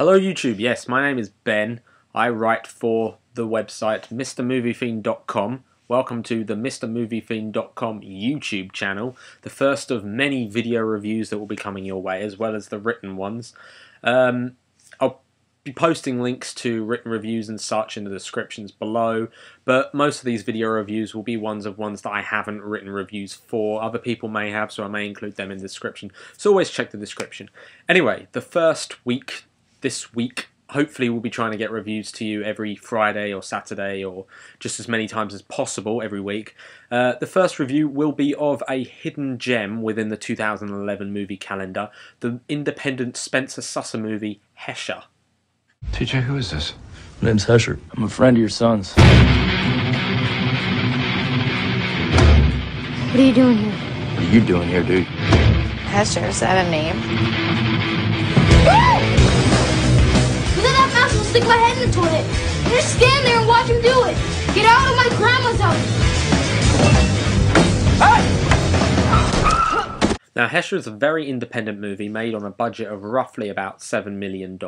Hello YouTube, yes, my name is Ben. I write for the website MrMovieFiend.com. Welcome to the MrMovieFiend.com YouTube channel, the first of many video reviews that will be coming your way, as well as the written ones. I'll be posting links to written reviews and such in the descriptions below, but most of these video reviews will be ones that I haven't written reviews for. Other people may have, so I may include them in the description. So always check the description. Anyway, the first week, this week, hopefully we'll be trying to get reviews to you every Friday or Saturday or just as many times as possible every week. The first review will be of a hidden gem within the 2011 movie calendar, the independent Spencer Susser movie, Hesher. TJ, who is this? My name's Hesher. I'm a friend of your son's. What are you doing here? What are you doing here, dude? Hesher, is that a name? Look at that mouse will stick my head in the toilet. Just stand there and watch him do it. Get out of my grandma's house. Now, Hesher is a very independent movie made on a budget of roughly about $7 million.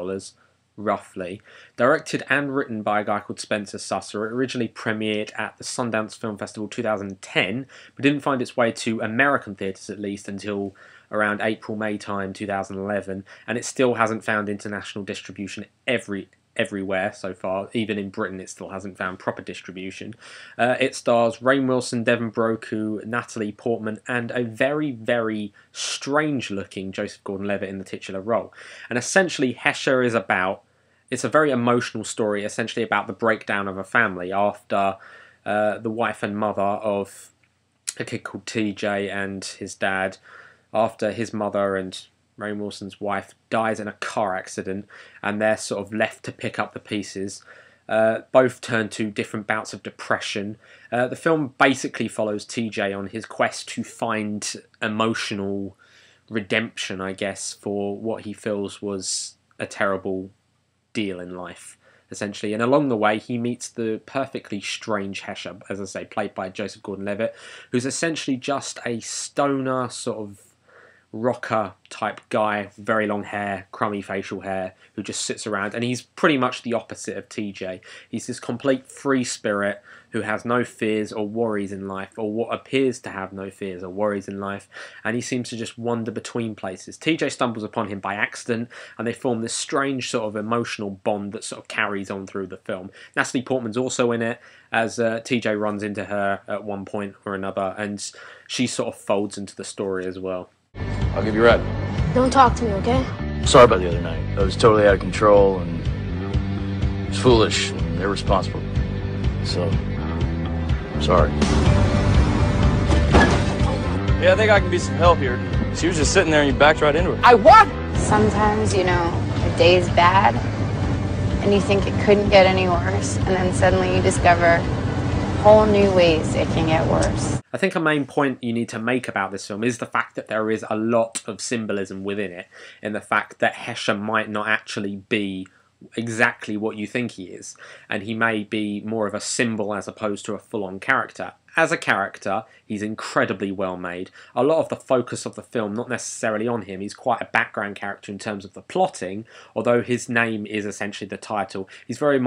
Roughly. Directed and written by a guy called Spencer Susser. It originally premiered at the Sundance Film Festival 2010, but didn't find its way to American theatres at least until around April-May time 2011, and it still hasn't found international distribution everywhere so far. Even in Britain it still hasn't found proper distribution. It stars Rainn Wilson, Devon, Brochu, Natalie, Portman, and a very, very strange-looking Joseph Gordon-Levitt in the titular role. And essentially Hesher is it's a very emotional story, essentially about the breakdown of a family after the wife and mother of a kid called TJ and his dad, after his mother and Rainn Wilson's wife dies in a car accident, and they're sort of left to pick up the pieces. Both turn to different bouts of depression. The film basically follows TJ on his quest to find emotional redemption, I guess, for what he feels was a terrible deal in life, essentially. And along the way, he meets the perfectly strange Hesher, as I say, played by Joseph Gordon-Levitt, who's essentially just a stoner sort of rocker type guy, very long hair, crummy facial hair, who just sits around, and he's pretty much the opposite of TJ. He's this complete free spirit who has no fears or worries in life, or what appears to have no fears or worries in life, and he seems to just wander between places. TJ stumbles upon him by accident, and they form this strange sort of emotional bond that sort of carries on through the film. Natalie Portman's also in it, as TJ runs into her at one point or another, and she sort of folds into the story as well. I'll give you a ride. Don't talk to me, okay? Sorry about the other night. I was totally out of control and it was foolish and irresponsible. So, sorry. Yeah, I think I can be some help here. She was just sitting there and you backed right into her. I what? Sometimes, you know, a day's bad and you think it couldn't get any worse, and then suddenly you discover whole new ways it can get worse. I think a main point you need to make about this film is the fact that there is a lot of symbolism within it, in the fact that Hesher might not actually be exactly what you think he is, and he may be more of a symbol as opposed to a full-on character. As a character, he's incredibly well made. A lot of the focus of the film, not necessarily on him, he's quite a background character in terms of the plotting, although his name is essentially the title. He's very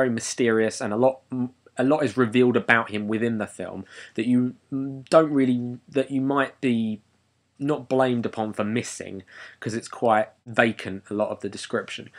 mysterious, and a lot is revealed about him within the film that you might be not blamed upon for missing, because it's quite vacant, a lot of the description.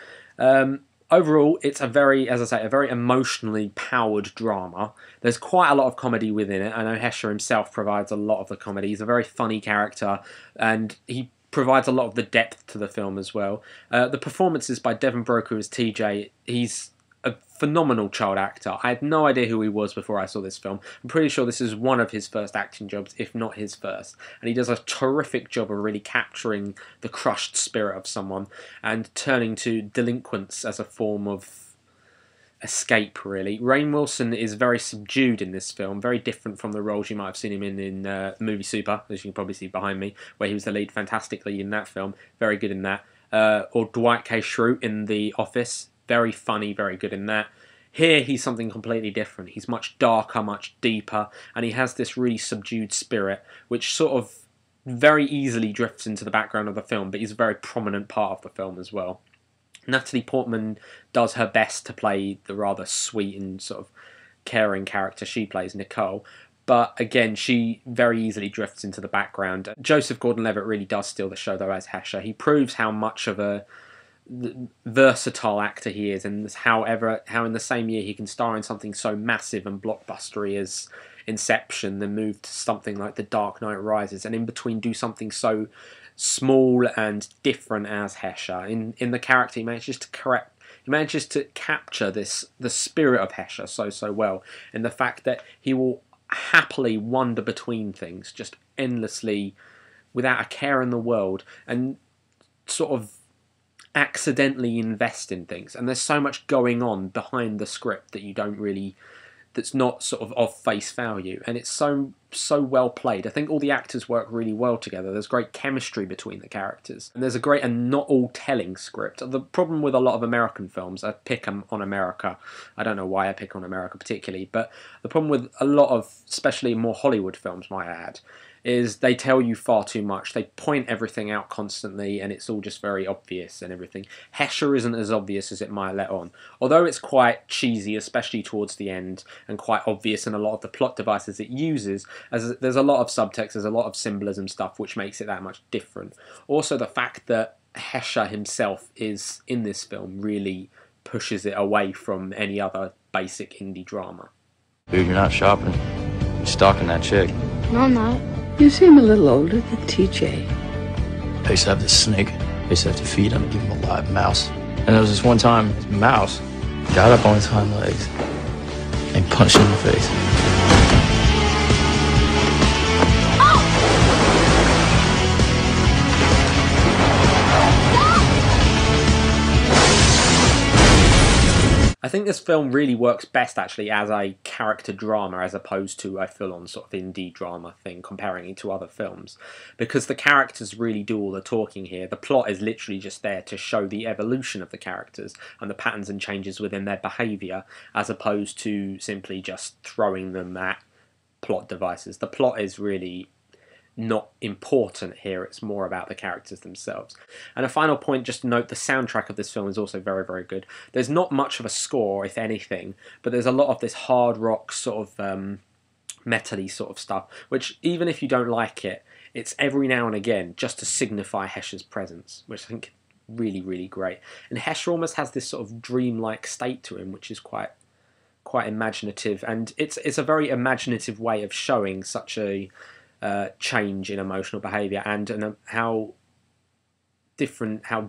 Overall, it's a very emotionally powered drama. There's quite a lot of comedy within it. I know Hesher himself provides a lot of the comedy. He's a very funny character, and he provides a lot of the depth to the film as well. The performances by Devon Brochu as TJ, he's a phenomenal child actor. I had no idea who he was before I saw this film. I'm pretty sure this is one of his first acting jobs, if not his first. And he does a terrific job of really capturing the crushed spirit of someone and turning to delinquents as a form of escape, really. Rainn Wilson is very subdued in this film, very different from the roles you might have seen him in the movie Super, as you can probably see behind me, where he was the lead fantastically in that film. Very good in that. Or Dwight K. Schrute in The Office. Very funny, very good in that. Here, he's something completely different. He's much darker, much deeper, and he has this really subdued spirit, which sort of very easily drifts into the background of the film, but he's a very prominent part of the film as well. Natalie Portman does her best to play the rather sweet and sort of caring character she plays, Nicole. But again, she very easily drifts into the background. Joseph Gordon-Levitt really does steal the show, though, as Hesher. He proves how much of a versatile actor he is, and how in the same year he can star in something so massive and blockbustery as Inception, then move to something like The Dark Knight Rises, and in between do something so small and different as Hesher. In the character, he manages to capture the spirit of Hesher so well, and the fact that he will happily wander between things just endlessly without a care in the world, and sort of accidentally invest in things. And there's so much going on behind the script that you don't really, that's not sort of face value, and it's so well played. I think all the actors work really well together. There's great chemistry between the characters, and there's a great and not all telling script. The problem with a lot of American films, I pick on America, I don't know why I pick on America particularly, but the problem with a lot of, especially more Hollywood films, might I add, is they tell you far too much. They point everything out constantly, and it's all just very obvious and everything. Hesher isn't as obvious as it might let on. Although it's quite cheesy, especially towards the end, and quite obvious in a lot of the plot devices it uses, as there's a lot of subtext, there's a lot of symbolism stuff, which makes it that much different. Also, the fact that Hesher himself is in this film really pushes it away from any other basic indie drama. Dude, you're not shopping. You're stalking that chick. No, I'm not. You seem a little older than TJ. I used to have this snake. I used to have to feed him and give him a live mouse. And there was this one time, this mouse got up on its hind legs and punched him in the face. I think this film really works best actually as a character drama as opposed to a full-on sort of indie drama thing, comparing it to other films, because the characters really do all the talking here. The plot is literally just there to show the evolution of the characters and the patterns and changes within their behaviour, as opposed to simply just throwing them at plot devices. The plot is really not important here, it's more about the characters themselves. And a final point, just to note, the soundtrack of this film is also very good. There's not much of a score, if anything, but there's a lot of this hard rock sort of metal-y sort of stuff, which even if you don't like it, it's every now and again just to signify Hesher's presence, which I think really great. And Hesher almost has this sort of dreamlike state to him, which is quite imaginative, and it's a very imaginative way of showing such a change in emotional behaviour, and how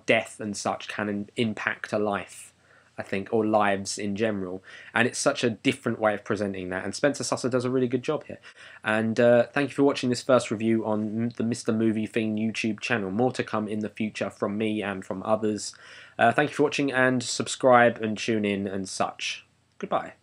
death and such can impact a life, I think, or lives in general. And it's such a different way of presenting that, and Spencer Susser does a really good job here. And thank you for watching this first review on the MrMovieFiend YouTube channel. More to come in the future from me and from others. Thank you for watching, and subscribe and tune in and such. Goodbye.